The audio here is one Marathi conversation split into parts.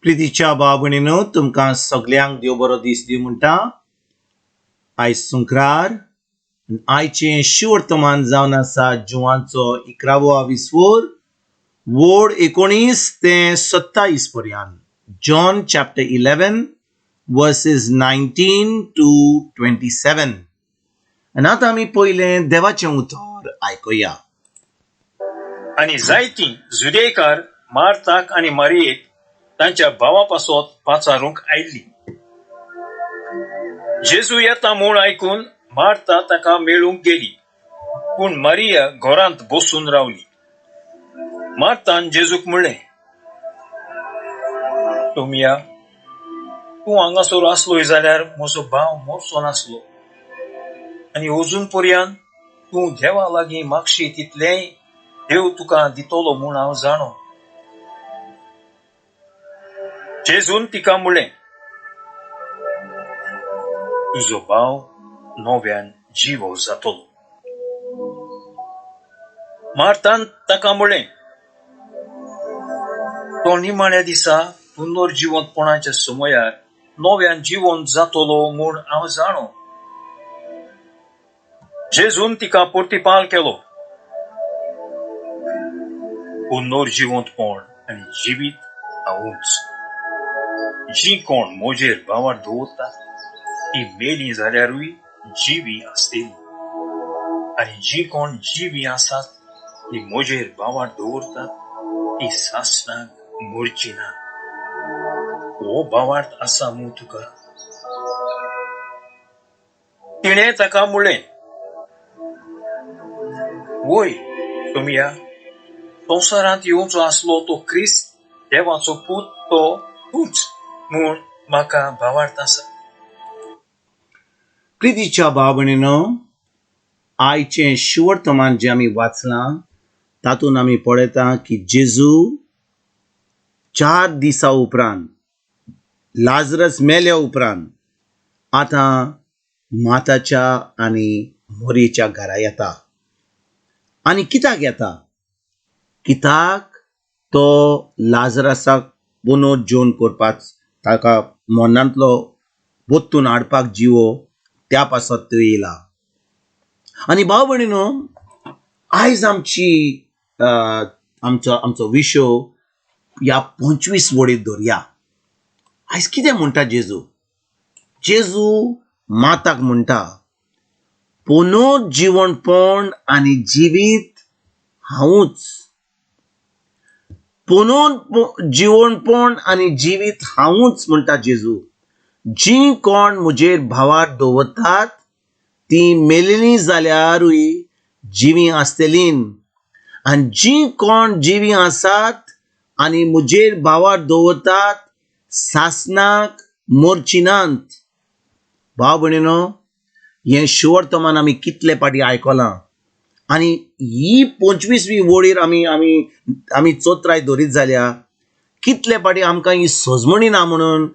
प्रितीच्या भाव भयणीनो, तुमकां सगल्यांक देव बरो दीस दी म्हणटा. आयज सुंक्रार आयचें शिवर्तमान जावन आसा जुवांचो 11वो विसवोर, वोड 19 ते 27 पर्यंत. John chapter 11 versus 19 to 27. आनी आतां आमी पयलें देवाचें उतर आयकुया. आणि जायतीं जुदेकार मार्ताक आणि मारियेक तांच्या भावापासत पाचारूंक आयिल्ली. जेजू येता म्हूण आयकून मार्ता ताका मेळूंक गेली, पूण मारिया घरांत बसून रावली. मार्तान जेजूक म्हणलें, टोमिया, तूं हांगासर आसलोय जाल्यार म्हजो भाव मरचो नासलो. आनी अजून पर्यंत तूं देवा लागीं मागशी तितलेंय देव तुका दितलो म्हूण हांव जाणो. जेजून तिका म्हणलें, तुजो भाव नव्यान जिवो जातलो. मार्तान ताका म्हणलें, तो निमाण्या दिसा पुनर्जिवंतपणाच्या समयार नव्यान जिवंत जातलो म्हूण हांव जाणो. जेजून तिका प्रतिपाल केलो, पुनर्जिवंतपण आनी जिवीत हांवूच. जी कोण म्हजेर भावार दवरता ती मेली जाल्यारूय जिवी आसतली, आनी जी कोण जिवी आसात ती म्हजेर भावार दवरतात ती सासणाक मरची ना. हो भावार्थ आसा म्हूण तुका. तिणें ताका म्हणलें, वय टोमिया, संवसारांत येवचो आसलो तो क्रिस्त देवाचो पूत तो तूच म्हूण म्हाका भावार्थ आसा. प्रितीच्या भाव भयणीनो, आयचें शिवर्तमान जें आमी वाचलां तातूंत आमी पळयता की जेजू 4 दिसा उपरांत, लाजरस मेल्या उपरांत आतां माताच्या आनी मोरीच्या घरा येता. आनी कित्याक येता? कित्याक तो लाजरसाक पुनर्जीवन करपाक, ताका मरणांतलो बोत्तून हाडपाक जिवो त्या पासत तो येयला. आनी भाव भयणीनो, आयज आमचो विशय ह्या 25 वडीत धरया. आयज कितें म्हणटा जेजू? जेजू माताक म्हणटा, पुनर्जिवणपण आनी जिवीत हांवूच. पुनर्जिवणपण आनी जिवीत हांवूच म्हणटा जेजू. जी कोण म्हजेर भावार दवरतात ती मेलेली जाल्यारूय जिवी आसतलीं, आनी जी कोण जिवी आसात आनी म्हजेर भावार दवरतात सासणाक मरची नात. भाव भयणीनो, हें शिवर्तमान आमी कितले पाटी आयकलां. आनी ही 25वी वडीर आमी चोत्राय धरीत जाल्या कितले पाटी आमकां ही सजमणी ना म्हणून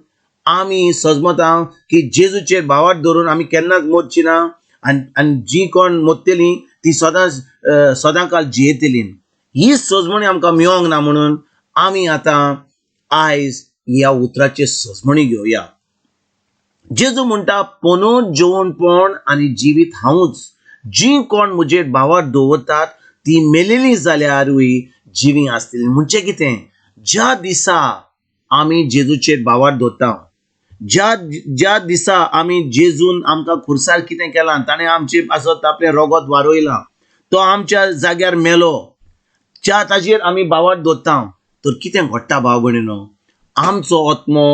आमी सजमता की जेजूचेर भावार धरून आमी केन्नाच मरची ना, आनी जी कोण मरतलीं ती सदांकाल जियेतलीं. ही सजमणी आमकां मेळोंक ना म्हणून आमी आतां आयज ह्या उतराचे सजमणी घेवया. जेजू म्हणटा, पुनर्जिवणपण आनी जिवीत हांवूच. जी कोण म्हजेर भावार दवरतात ती मेलेली जाल्यारूय जिवी आसतली. म्हणजे कितें? ज्या दिसा आमी जेजूचेर भावार दवरता, ज्या दिसा आमी जेजून आमकां खुर्सार कितें केलां, ताणें आमचे पासत आपलें रगत वारोयलां, तो आमच्या जाग्यार मेलो, ताजेर आमी भावार दवरता, तर कितें घडटा भाव भयणीनो? आमचो आत्मो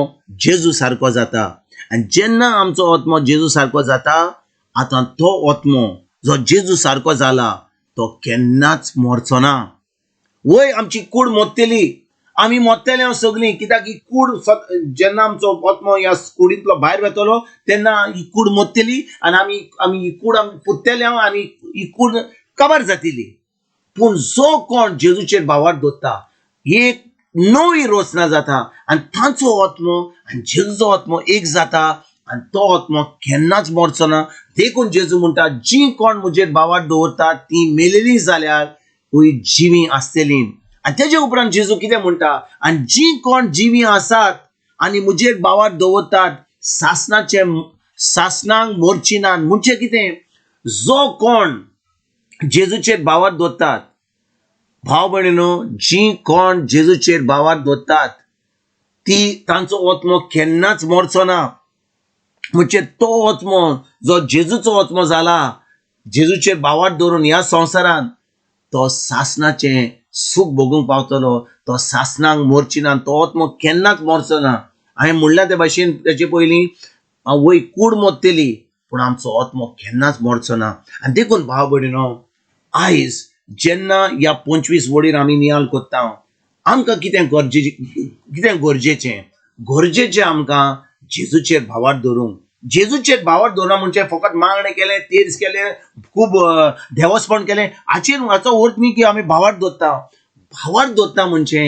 जेजू सारको जाता. आनी जेन्ना आमचो आत्मो जेजू सारको जाता, आतां तो आत्मो जो जेजू सारको जाला तो केन्नाच मरचो ना. वय आमची कूड मोडटली, आमी मोडटले सगळीं, कित्याक ही कूड जेन्ना आमचो आत्मो ह्या कुडींतलो भायर वेतलो तेन्ना ही कूड मोडटली आनी आमी ही कूड पुत्तले आनी ही कूड काबार जातली. पूण जो कोण जेजूचेर भावार दवरता एक नवी रचना जाता आनी तांचो आत्मो आनी जेजूचो आत्मो एक जाता आनी तो आत्मो केन्नाच मरचो ना. देखून जेजू म्हणटा, जी कोण म्हजेर भावार दवरता ती मेलेली जाल्यार जिवी आसतलीं, आणि तेजे उपरांत जेजू कितें म्हणटा, आणि जी कोण जिवी आसात आणि मुजेर भावार दवरतात सासनांक मोरचिनान. म्हणजे कितें, जो कोण जेजूचेर भावार दवरतात, भाव भयणीनो, जी कोण जेजूचेर भावार दवरतात तांचो आत्मो केन्नाच मरचो ना. म्हणजे तो आत्मो जो जेजूचो आत्मो जाला, जेजूचेर भावार दवरून ह्या संवसारान तो सासनाचे सूख भोगूंक पावतलो, तो सासनांक मोरचिना, तो आत्मो केन्नाच मरचो ना. हांवें म्हणल्या ते भाशेन तेचे पयलीं वय कूड मोडटली, पूण आमचो आत्मो केन्नाच मरचो ना. आनी देखून भाव भयणीनो, आयज जेन्ना ह्या 25 वडीर आमी नियाल कोत्ता, आमकां कितें गरजेचें आमकां जेजूचेर भावार दवरूंक. जेजूचेर भावार दवरना म्हणजे फकत मागणें केलें, तेर्स केलें, खूब देवस्पण केलें, हाचो अर्थ न्ही की आमी भावार दवरता म्हणजे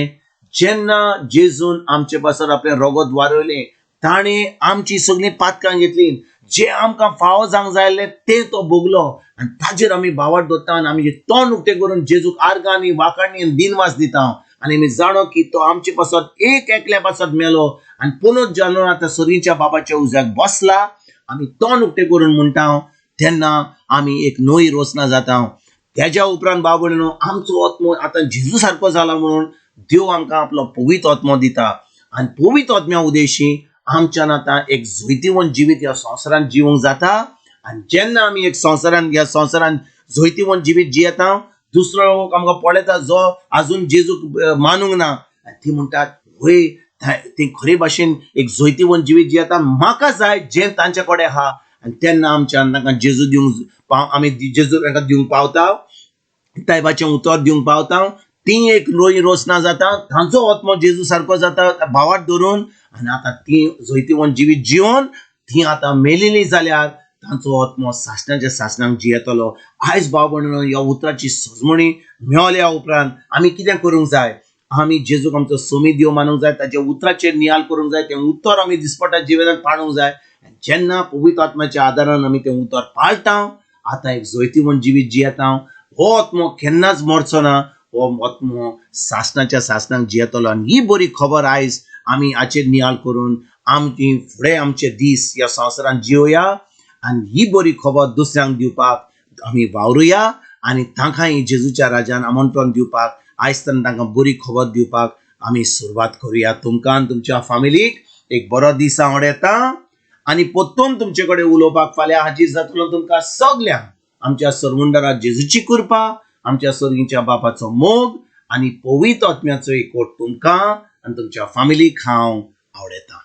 जेन्ना जेजून आमचे पासत आपलें रगत वारयलें, ताणें आमची सगळीं पातकां घेतली, जे आमकां फावो जावंक जाय ते तो भोगलो, आनी ताजेर आमी भावार दवरता आनी आमी तोंड उक्तें करून जेजूक आर्गांनी वांकाणनी दिनवास दिता. आनी आमी जाणो की तो आमचे पासत एकल्या पासत मेलो आनी पुनूच जावन आतां सरीच्या बाबाच्या उज्याक बसला. आमी तोंड उक्तें करून म्हणटा, तेन्ना आमी एक नवी रोसना जाता. तेज्या उपरांत भाव भयणीनो, आमचो आत्मो आतां जेजू सारको जाला म्हणून देव आमकां आपलो पवित्र आत्मो दिता. आनी पवित्र आत्म्या उदेशी आमच्यान आतां एक जैतिवंत जिवीत ह्या संवसारान जिवंक जाता. आनी जेन्ना आमी ह्या संवसारान जैतिवंत जिवीत जियेता, दुसरो लोक आमकां पळयता जो आजून जेजूक मानूंक ना, ती म्हणटात, वय ती खरे भाशेन एक जैतिवंत जिवीत जियेता, म्हाका जाय जें तांचे कडेन आहा. आनी तेन्ना आमच्यान तांकां जेजू दिवंक आमी जेजू तांकां दिवंक पावता, तायबाचें उतर दिवंक पावता. ती एक नवी रोसना जाता, तांचो आत्मो जेजू सारको जाता भावार धरून. आनी आतां ती जैतिवंत जिवीत जिवन ती आतां मेलेली जाल्यार तांचो आत्मो सासणाच्या सासणांक जियेतलो. आयज भाव भयणीनो, ह्या उतराची सजमणी मेळल्या उपरांत आमी कितें करूंक जाय, आमी जेजूक आमचो सोमी देव मानूंक जाय, ताच्या उतराचेर नियाल करूंक जाय, तें उतर आमी दिसपट्या जिवितांत पाळूंक जाय. जेन्ना पवित्र आत्म्याच्या आदारान आमी तें उतर पाळटा, आतां एक जैतिवंत जिवीत जियेता. हो आत्मो केन्नाच मरचो ना, हो आत्मो सासणाच्या सासणांक जियेतलो. आनी ही बरी खबर आयज आमी हाचेर नियाल करून आमची फुडें आमचे दीस ह्या संवसारान जियोया आनी ही बरी खबर दुसऱ्यांक दिवपाक आमी वावरुया. आनी तांकांय जेजूच्या राज्यान आमंत्रण दिवपाक, आयज तांकां बरी खबर दिवपाक आमी सुरवात करुया. तुमकां आनी तुमच्या फॅमिलीक एक बरो दीस हांव येता आनी परतून तुमचे कडेन उलोवपाक फाल्यां हाजीर जातलो. तुमकां सगल्यांक आमच्या सरमुंडरा जेजूची कृपा, आमच्या सर्गीच्या बापाचो मोग आनी पवित्र आत्म्याचो एकवट तुमकां आनी तुमच्या फॅमिलीक हांव आवडयता.